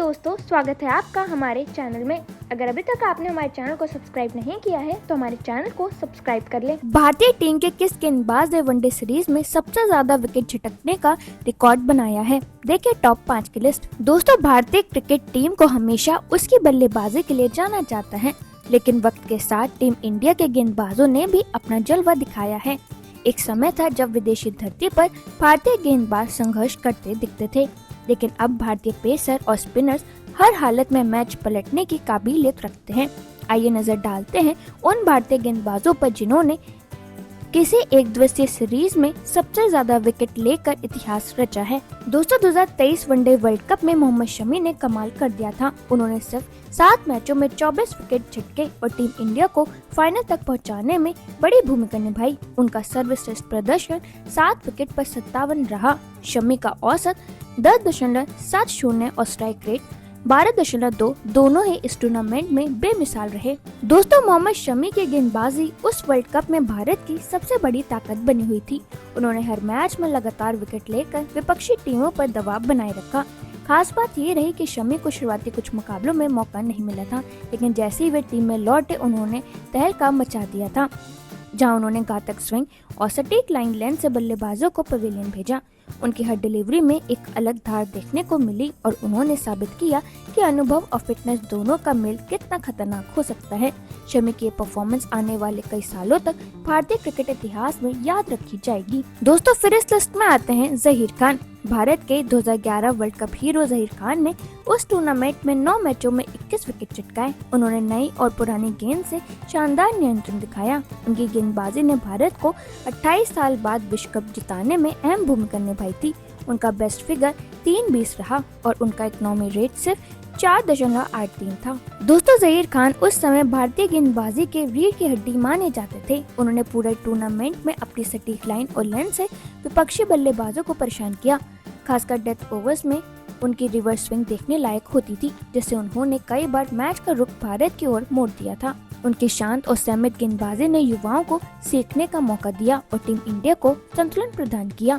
दोस्तों, स्वागत है आपका हमारे चैनल में। अगर अभी तक आपने हमारे चैनल को सब्सक्राइब नहीं किया है तो हमारे चैनल को सब्सक्राइब कर लें। भारतीय टीम के किस गेंदबाज ने वनडे सीरीज में सबसे ज्यादा विकेट झटकने का रिकॉर्ड बनाया है? देखिए टॉप 5 की लिस्ट। दोस्तों, भारतीय क्रिकेट टीम को हमेशा उसकी बल्लेबाजी के लिए जाना जाता है, लेकिन वक्त के साथ टीम इंडिया के गेंदबाजों ने भी अपना जलवा दिखाया है। एक समय था जब विदेशी धरती पर भारतीय गेंदबाज संघर्ष करते दिखते थे, लेकिन अब भारतीय पेसर और स्पिनर्स हर हालत में मैच पलटने की काबिलियत रखते हैं। आइए नजर डालते हैं उन भारतीय गेंदबाजों पर जिन्होंने किसी एक दिवसीय सीरीज में सबसे ज्यादा विकेट लेकर इतिहास रचा है। दोस्तों, 2023 वनडे वर्ल्ड कप में मोहम्मद शमी ने कमाल कर दिया था। उन्होंने सिर्फ 7 मैचों में 24 विकेट झटके और टीम इंडिया को फाइनल तक पहुंचाने में बड़ी भूमिका निभाई। उनका सर्वश्रेष्ठ प्रदर्शन 7 विकेट पर 57 रहा। शमी का औसत 10.70 और स्ट्राइक रेट 12.2 दोनों ही इस टूर्नामेंट में बेमिसाल रहे। दोस्तों, मोहम्मद शमी की गेंदबाजी उस वर्ल्ड कप में भारत की सबसे बड़ी ताकत बनी हुई थी। उन्होंने हर मैच में लगातार विकेट लेकर विपक्षी टीमों पर दबाव बनाए रखा। खास बात ये रही कि शमी को शुरुआती कुछ मुकाबलों में मौका नहीं मिला था, लेकिन जैसे ही वे टीम में लौटे उन्होंने तहलका मचा दिया था, जहां उन्होंने घातक स्विंग और सटीक लाइन लेंथ से बल्लेबाजों को पवेलियन भेजा। उनकी हर डिलीवरी में एक अलग धार देखने को मिली और उन्होंने साबित किया कि अनुभव और फिटनेस दोनों का मेल कितना खतरनाक हो सकता है। शमी की परफॉर्मेंस आने वाले कई सालों तक भारतीय क्रिकेट इतिहास में याद रखी जाएगी। दोस्तों, फिर इस लिस्ट में आते हैं जहीर खान। भारत के 2011 world cup hero Zaheer Khan ने उस टूर्नामेंट में 9 मैचों में 21 विकेट चटकाए। उन्होंने नई और पुरानी गेंद से शानदार नियंत्रण दिखाया। उनकी गेंदबाजी ने भारत को 28 साल बाद विश्व कप जिताने में अहम भूमिका निभाई थी। उनका बेस्ट फिगर 3.20 रहा और उनका इकोनॉमी रेट सिर्फ 4.83 था। दोस्तों, जहीर खान उस समय भारतीय गेंदबाजी के रीढ़ की हड्डी माने जाते थे। उन्होंने पूरे टूर्नामेंट में अपनी सटीक लाइन और लेंथ से विपक्षी बल्लेबाजों को परेशान किया। खासकर डेथ ओवर्स में उनकी रिवर्स स्विंग देखने लायक होती थी, जिससे उन्होंने कई बार मैच का रुख भारत की ओर मोड़ दिया था। उनकी शांत और संयमित गेंदबाजी ने युवाओं को सीखने का मौका दिया और टीम इंडिया को संतुलन प्रदान किया।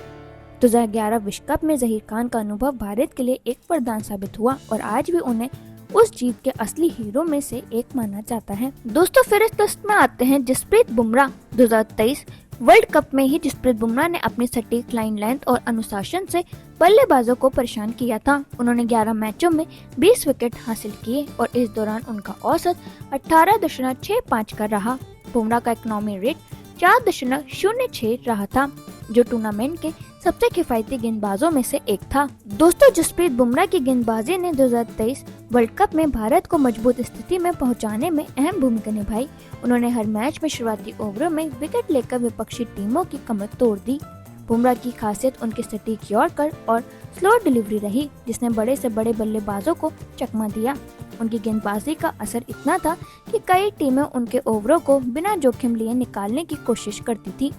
2011 विश्व कप में जहीर खान का अनुभव भारत के लिए एक वरदान साबित हुआ और आज भी उन्हें उस जीत के असली हीरो में से एक माना जाता है। दोस्तों, फिर इस लिस्ट में आते हैं जसप्रीत बुमराह। 2023 वर्ल्ड कप में ही जसप्रीत बुमराह ने अपनी सटीक लाइन लेंथ और अनुशासन से बल्लेबाजों को परेशान किया था। उन्होंने 11 मैचों में 20 विकेट हासिल किए और इस दौरान उनका औसत 18.65 का रहा। बुमराह का इकोनॉमी रेट 4.06 रहा था, जो टूर्नामेंट के सबसे किफायती गेंदबाजों में से एक था। दोस्तों, जसप्रीत बुमराह की गेंदबाजी ने 2023 वर्ल्ड कप में भारत को मजबूत स्थिति में पहुंचाने में अहम भूमिका निभाई। उन्होंने हर मैच में शुरुआती ओवरों में विकेट लेकर विपक्षी टीमों की कमर तोड़ दी। बुमराह की खासियत उनकी सटीक यॉर्कर और स्लो डिलीवरी रही, जिसने बड़े से बड़े बल्लेबाजों को चकमा दिया। उनकी गेंदबाजी का असर इतना था कि कई टीमें उनके ओवरों को बिना जोखिम लिए निकालने की कोशिश करती थी।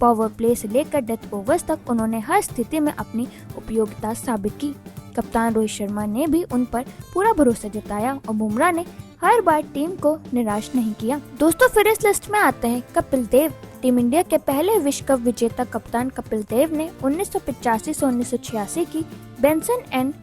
पावर प्ले से लेकर डेथ ओवर्स तक उन्होंने हर स्थिति में अपनी उपयोगिता साबित की। कप्तान रोहित शर्मा ने भी उन पर पूरा भरोसा जताया और बुमराह ने हर बार टीम को निराश नहीं किया। दोस्तों, फिर इस लिस्ट में आते हैं कपिल देव। टीम इंडिया के पहले विश्व कप विजेता कप्तान कपिल देव ने 1985 से 1986 की Benson and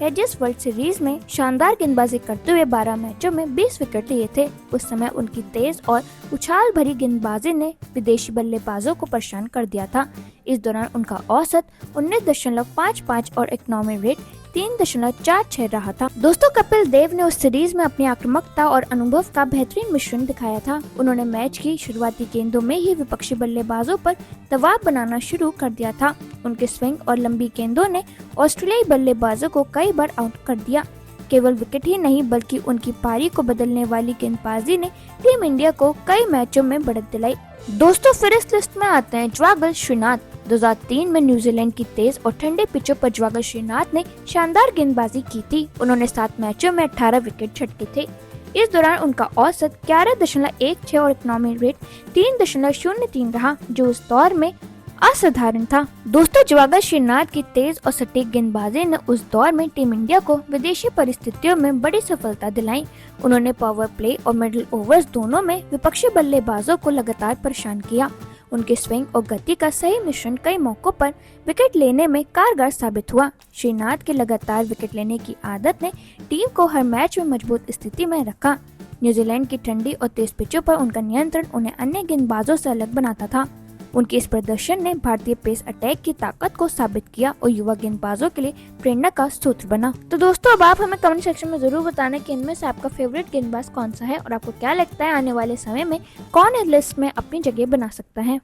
hedges world series में शानदार गेंदबाजी करते हुए 12 मैचों में 20 विकेट लिए थे। उस समय उनकी तेज और उछाल भरी गेंदबाजी ने विदेशी बल्लेबाजों को परेशान कर दिया था। इस दौरान उनका औसत 19.55 और इकोनॉमी रेट 3.46 रहा था। दोस्तों, कपिल देव ने उस सीरीज में अपनी आक्रामकता और अनुभव का बेहतरीन मिश्रण दिखाया था। उन्होंने मैच की शुरुआती गेंदों में ही विपक्षी बल्लेबाजों पर दबाव बनाना शुरू कर दिया था। उनके स्विंग और लंबी गेंदों ने ऑस्ट्रेलियाई बल्लेबाजों को कई बार आउट कर दिया। केवल विकेट ही नहीं बल्कि उनकी पारी को बदलने वाली गेंदबाजी ने टीम इंडिया को कई मैचों में बढ़त दिलाई। दोस्तों, फिर इस लिस्ट में आते हैं ज्वागल श्रीनाथ। 2003 में न्यूजीलैंड की तेज और ठंडे पिचों पर ज्वागल श्रीनाथ ने शानदार गेंदबाजी की थी। उन्होंने 7 मैचों में 18 विकेट झटके थे। इस दौरान उनका औसत 11.16 और इकोनॉमी रेट 3.03 रहा, जो उस दौर में असाधारण था। दोस्तों, ज्वागल श्रीनाथ की तेज और सटीक गेंदबाजी ने उस दौर में टीम इंडिया को विदेशी परिस्थितियों में बड़ी सफलता दिलाई। उन्होंने पावर प्ले और मिडिल ओवर्स दोनों में विपक्षी बल्लेबाजों को लगातार परेशान किया। उनके स्विंग और गति का सही मिश्रण कई मौकों पर विकेट लेने में कारगर साबित हुआ। श्रीनाथ के लगातार विकेट लेने की आदत ने टीम को हर मैच में मजबूत स्थिति में रखा। न्यूजीलैंड की ठंडी और तेज पिचों पर उनका नियंत्रण उन्हें अन्य गेंदबाजों से अलग बनाता था। उनके इस प्रदर्शन ने भारतीय पेस अटैक की ताकत को साबित किया और युवा गेंदबाजों के लिए प्रेरणा का स्रोत बना। तो दोस्तों, अब आप हमें कमेंट सेक्शन में जरूर बताना कि इनमें से आपका फेवरेट गेंदबाज कौन सा है और आपको क्या लगता है आने वाले समय में कौन इस लिस्ट में अपनी जगह बना सकता है।